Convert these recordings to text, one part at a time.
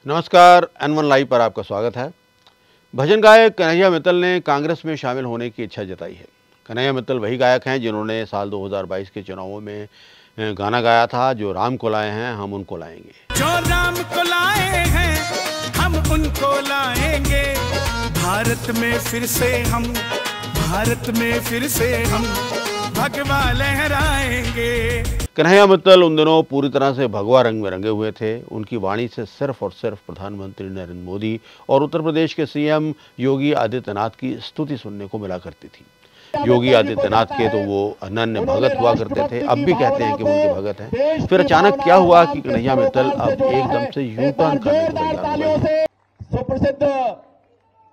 नमस्कार, N1 live पर आपका स्वागत है। भजन गायक कन्हैया मित्तल ने कांग्रेस में शामिल होने की इच्छा जताई है। कन्हैया मित्तल वही गायक हैं जिन्होंने साल 2022 के चुनावों में गाना गाया था, जो राम को लाए हैं हम उनको लाएंगे। जो राम को लाए हैं हम उनको लाएंगे, भारत में फिर से हम भगवा लहराएंगे। कन्हैया मित्तल उन दिनों पूरी तरह से भगवा रंग में रंगे हुए थे। उनकी वाणी से सिर्फ और सिर्फ प्रधानमंत्री नरेंद्र मोदी और उत्तर प्रदेश के सीएम योगी आदित्यनाथ की स्तुति सुनने को मिला करती थी। योगी आदित्यनाथ के तो वो अनन्य भगत हुआ करते थे, अब भी कहते हैं कि वो उनके भगत हैं। फिर अचानक क्या हुआ कि कन्हैया मित्तल अब एकदम से यू टर्न करने को तैयार हुए। सुप्रसिद्ध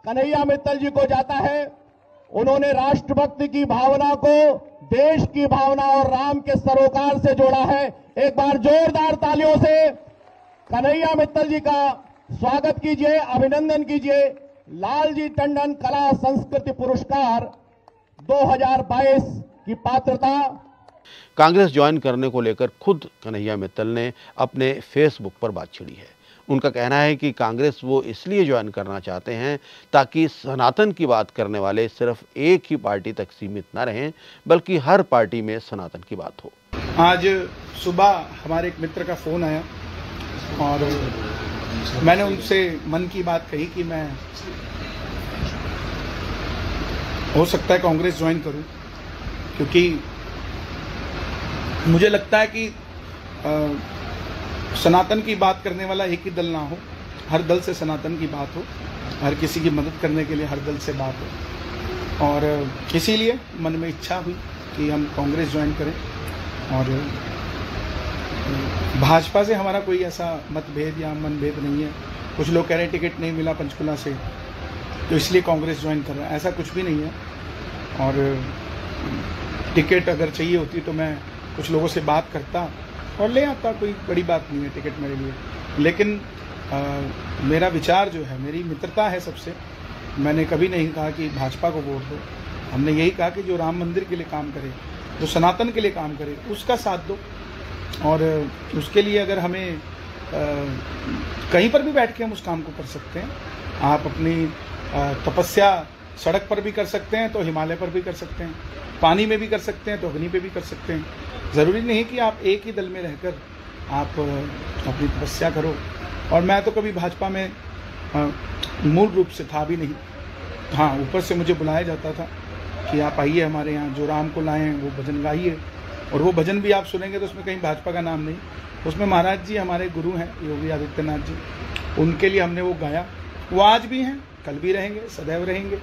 कन्हैया मित्तल जी को जाता है। उन्होंने राष्ट्रभक्ति की भावना को देश की भावना और राम के सरोकार से जोड़ा है। एक बार जोरदार तालियों से कन्हैया मित्तल जी का स्वागत कीजिए, अभिनंदन कीजिए। लालजी टंडन कला संस्कृति पुरस्कार 2022 की पात्रता। कांग्रेस ज्वाइन करने को लेकर खुद कन्हैया मित्तल ने अपने फेसबुक पर बात छिड़ी है। उनका कहना है कि कांग्रेस वो इसलिए ज्वाइन करना चाहते हैं ताकि सनातन की बात करने वाले सिर्फ एक ही पार्टी तक सीमित न रहें, बल्कि हर पार्टी में सनातन की बात हो। आज सुबह हमारे एक मित्र का फोन आया और मैंने उनसे मन की बात कही कि मैं हो सकता है कांग्रेस ज्वाइन करूं, क्योंकि मुझे लगता है कि सनातन की बात करने वाला एक ही दल ना हो, हर दल से सनातन की बात हो, हर किसी की मदद करने के लिए हर दल से बात हो। और इसीलिए मन में इच्छा हुई कि हम कांग्रेस ज्वाइन करें। और भाजपा से हमारा कोई ऐसा मतभेद या मनभेद नहीं है। कुछ लोग कह रहे हैं टिकट नहीं मिला पंचकुला से तो इसलिए कांग्रेस ज्वाइन कर रहा है, ऐसा कुछ भी नहीं है। और टिकट अगर चाहिए होती तो मैं कुछ लोगों से बात करता और ले आता, कोई बड़ी बात नहीं है टिकट मेरे लिए। लेकिन मेरा विचार जो है, मेरी मित्रता है सबसे। मैंने कभी नहीं कहा कि भाजपा को वोट दो, हमने यही कहा कि जो राम मंदिर के लिए काम करे, जो सनातन के लिए काम करे, उसका साथ दो। और उसके लिए अगर हमें कहीं पर भी बैठ के हम उस काम को कर सकते हैं। आप अपनी तपस्या सड़क पर भी कर सकते हैं तो हिमालय पर भी कर सकते हैं, पानी में भी कर सकते हैं तो अग्नि पे भी कर सकते हैं। ज़रूरी नहीं कि आप एक ही दल में रहकर आप अपनी तपस्या करो। और मैं तो कभी भाजपा में मूल रूप से था भी नहीं। हाँ, ऊपर से मुझे बुलाया जाता था कि आप आइए हमारे यहाँ, जो राम को लाए हैं वो भजन गाइए। और वो भजन भी आप सुनेंगे तो उसमें कहीं भाजपा का नाम नहीं, उसमें महाराज जी हमारे गुरु हैं योगी आदित्यनाथ जी, उनके लिए हमने वो गाया। वो आज भी हैं, कल भी रहेंगे, सदैव रहेंगे।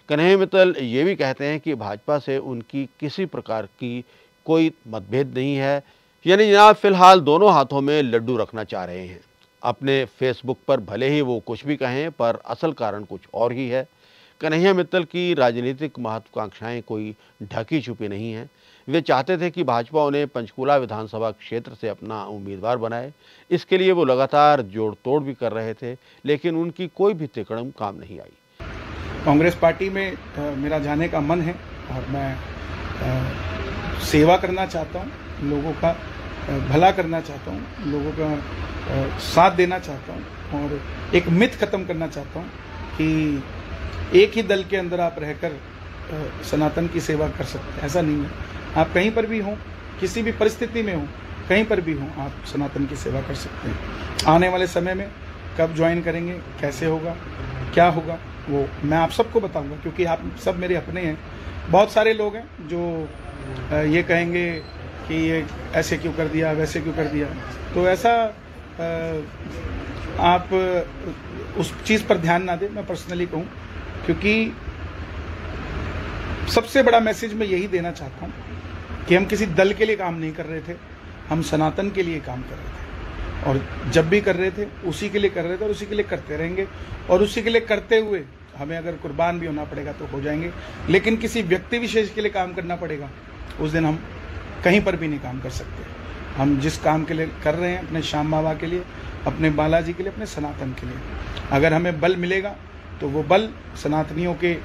कन्हैया मित्तल ये भी कहते हैं कि भाजपा से उनकी किसी प्रकार की कोई मतभेद नहीं है, यानी जनाब फिलहाल दोनों हाथों में लड्डू रखना चाह रहे हैं। अपने फेसबुक पर भले ही वो कुछ भी कहें, पर असल कारण कुछ और ही है। कन्हैया मित्तल की राजनीतिक महत्वाकांक्षाएं कोई ढकी छुपी नहीं हैं। वे चाहते थे कि भाजपा उन्हें पंचकुला विधानसभा क्षेत्र से अपना उम्मीदवार बनाए। इसके लिए वो लगातार जोड़ तोड़ भी कर रहे थे, लेकिन उनकी कोई भी तिकड़म काम नहीं आई। कांग्रेस पार्टी में मेरा जाने का मन है और मैं सेवा करना चाहता हूँ, लोगों का भला करना चाहता हूँ, लोगों का साथ देना चाहता हूँ। और एक मिथ खत्म करना चाहता हूँ कि एक ही दल के अंदर आप रहकर सनातन की सेवा कर सकते हैं, ऐसा नहीं है। आप कहीं पर भी हों, किसी भी परिस्थिति में हों, कहीं पर भी हों, आप सनातन की सेवा कर सकते हैं। आने वाले समय में कब ज्वाइन करेंगे, कैसे होगा, क्या होगा, वो मैं आप सबको बताऊंगा, क्योंकि आप सब मेरे अपने हैं। बहुत सारे लोग हैं जो ये कहेंगे कि ये ऐसे क्यों कर दिया, वैसे क्यों कर दिया। तो ऐसा आप उस चीज़ पर ध्यान ना दें, मैं पर्सनली कहूँ, क्योंकि सबसे बड़ा मैसेज मैं यही देना चाहता हूँ कि हम किसी दल के लिए काम नहीं कर रहे थे, हम सनातन के लिए काम कर रहे थे। और जब भी कर रहे थे उसी के लिए कर रहे थे और उसी के लिए करते रहेंगे। और उसी के लिए करते हुए हमें अगर कुर्बान भी होना पड़ेगा तो हो जाएंगे। लेकिन किसी व्यक्ति विशेष के लिए काम करना पड़ेगा, उस दिन हम कहीं पर भी नहीं काम कर सकते। हम जिस काम के लिए कर रहे हैं, अपने श्याम बाबा के लिए, अपने बालाजी के लिए, अपने सनातन के लिए, अगर हमें बल मिलेगा तो वो बल सनातनियों के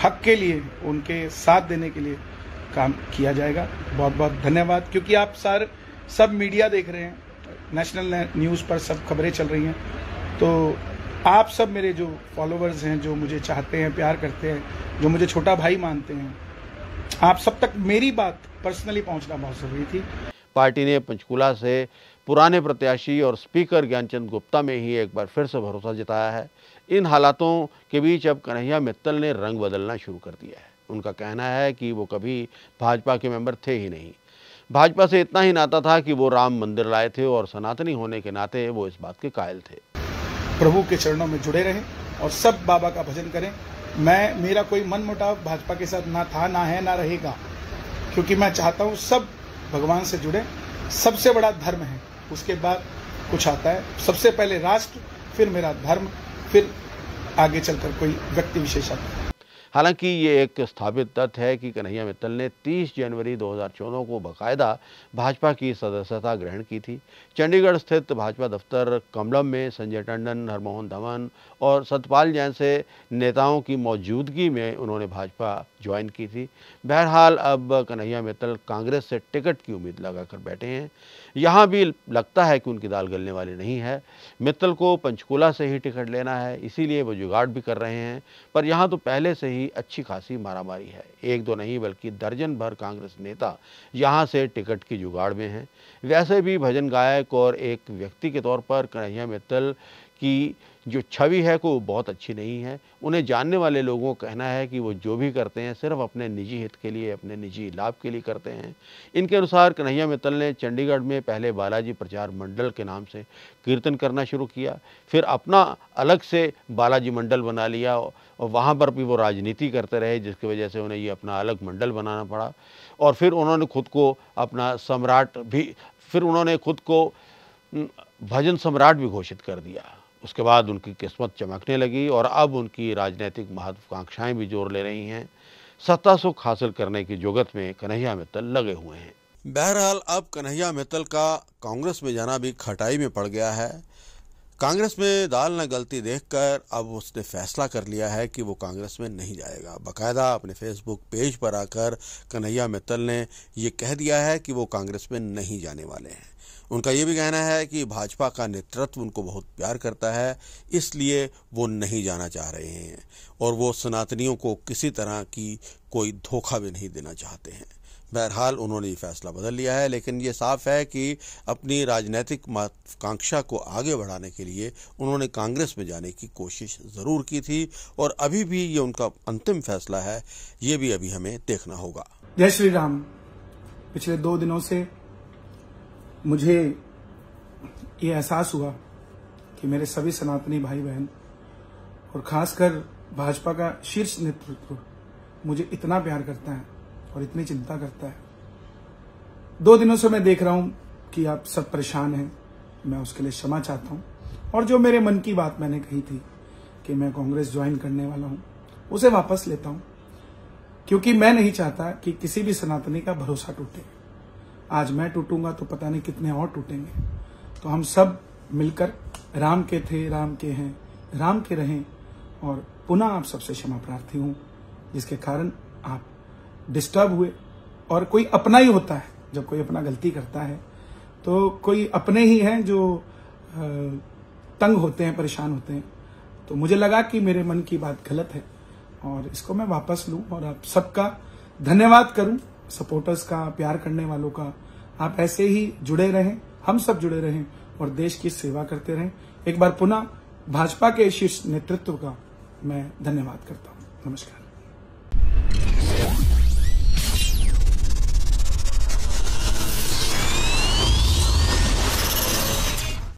हक के लिए, उनके साथ देने के लिए काम किया जाएगा। बहुत बहुत धन्यवाद। क्योंकि आप सब मीडिया देख रहे हैं, नेशनल न्यूज़ पर सब खबरें चल रही हैं, तो आप सब मेरे जो फॉलोअर्स हैं, जो मुझे चाहते हैं, प्यार करते हैं, जो मुझे छोटा भाई मानते हैं, आप सब तक मेरी बात पर्सनली पहुंचना बहुत जरूरी थी। पार्टी ने पंचकूला से पुराने प्रत्याशी और स्पीकर ज्ञानचंद गुप्ता में ही एक बार फिर से भरोसा जताया है। इन हालातों के बीच अब कन्हैया मित्तल ने रंग बदलना शुरू कर दिया है। उनका कहना है कि वो कभी भाजपा के मेंबर थे ही नहीं। भाजपा से इतना ही नाता था कि वो राम मंदिर लाए थे और सनातनी होने के नाते वो इस बात के कायल थे। प्रभु के चरणों में जुड़े रहें और सब बाबा का भजन करें। मेरा कोई मन मुटाव भाजपा के साथ ना था, ना है, ना रहेगा, क्योंकि मैं चाहता हूँ सब भगवान से जुड़े। सबसे बड़ा धर्म है, उसके बाद कुछ आता है। सबसे पहले राष्ट्र, फिर मेरा धर्म, फिर आगे चलकर कोई व्यक्ति विशेष आता है। हालांकि ये एक स्थापित तथ्य है कि कन्हैया मित्तल ने 30 जनवरी 2014 को बाकायदा भाजपा की सदस्यता ग्रहण की थी। चंडीगढ़ स्थित भाजपा दफ्तर कमलम में संजय टंडन, हरमोहन धवन और सतपाल जैन से नेताओं की मौजूदगी में उन्होंने भाजपा ज्वाइन की थी। बहरहाल अब कन्हैया मित्तल कांग्रेस से टिकट की उम्मीद लगाकर बैठे हैं। यहाँ भी लगता है कि उनकी दाल गलने वाली नहीं है। मित्तल को पंचकूला से ही टिकट लेना है, इसीलिए वो जुगाड़ भी कर रहे हैं। पर यहाँ तो पहले से ही अच्छी खासी मारामारी है। एक दो नहीं बल्कि दर्जन भर कांग्रेस नेता यहाँ से टिकट की जुगाड़ में हैं। वैसे भी भजन गायक और एक व्यक्ति के तौर पर कन्हैया मित्तल की जो छवि है वो बहुत अच्छी नहीं है। उन्हें जानने वाले लोगों का कहना है कि वो जो भी करते हैं सिर्फ अपने निजी हित के लिए, अपने निजी लाभ के लिए करते हैं। इनके अनुसार कन्हैया मित्तल ने चंडीगढ़ में पहले बालाजी प्रचार मंडल के नाम से कीर्तन करना शुरू किया, फिर अपना अलग से बालाजी मंडल बना लिया और वहाँ पर भी वो राजनीति करते रहे, जिसकी वजह से उन्हें ये अपना अलग मंडल बनाना पड़ा। और फिर उन्होंने खुद को अपना सम्राट भी, फिर उन्होंने खुद को भजन सम्राट भी घोषित कर दिया। उसके बाद उनकी किस्मत चमकने लगी और अब उनकी राजनीतिक महत्वाकांक्षाएं भी जोर ले रही हैं। सत्ता सुख हासिल करने की जुगत में कन्हैया मित्तल लगे हुए हैं। बहरहाल अब कन्हैया मित्तल का कांग्रेस में जाना भी खटाई में पड़ गया है। कांग्रेस में दाल न गलती देखकर अब उसने फैसला कर लिया है कि वो कांग्रेस में नहीं जाएगा। बाकायदा अपने फेसबुक पेज पर आकर कन्हैया मित्तल ने ये कह दिया है कि वो कांग्रेस में नहीं जाने वाले हैं। उनका ये भी कहना है कि भाजपा का नेतृत्व उनको बहुत प्यार करता है, इसलिए वो नहीं जाना चाह रहे हैं और वो सनातनियों को किसी तरह की कोई धोखा भी नहीं देना चाहते हैं। बहरहाल उन्होंने ये फैसला बदल लिया है, लेकिन ये साफ है कि अपनी राजनीतिक महत्वाकांक्षा को आगे बढ़ाने के लिए उन्होंने कांग्रेस में जाने की कोशिश ज़रूर की थी और अभी भी ये उनका अंतिम फैसला है, ये भी अभी हमें देखना होगा। जय श्री राम। पिछले 2 दिनों से मुझे ये एहसास हुआ कि मेरे सभी सनातनी भाई बहन और खासकर भाजपा का शीर्ष नेतृत्व मुझे इतना प्यार करता है और इतनी चिंता करता है। 2 दिनों से मैं देख रहा हूं कि आप सब परेशान हैं। मैं उसके लिए क्षमा चाहता हूं और जो मेरे मन की बात मैंने कही थी कि मैं कांग्रेस ज्वाइन करने वाला हूं, उसे वापस लेता हूं, क्योंकि मैं नहीं चाहता कि किसी भी सनातनी का भरोसा टूटे। आज मैं टूटूंगा तो पता नहीं कितने और टूटेंगे। तो हम सब मिलकर राम के थे, राम के हैं, राम के रहें। और पुनः आप सबसे क्षमा प्रार्थी हूं जिसके कारण आप डिस्टर्ब हुए। और कोई अपना ही होता है, जब कोई अपना गलती करता है तो कोई अपने ही हैं जो तंग होते हैं, परेशान होते हैं। तो मुझे लगा कि मेरे मन की बात गलत है और इसको मैं वापस लूं और आप सबका धन्यवाद करूं, सपोर्टर्स का, प्यार करने वालों का। आप ऐसे ही जुड़े रहें, हम सब जुड़े रहें और देश की सेवा करते रहें। एक बार पुनः भाजपा के शीर्ष नेतृत्व का मैं धन्यवाद करता हूं। नमस्कार।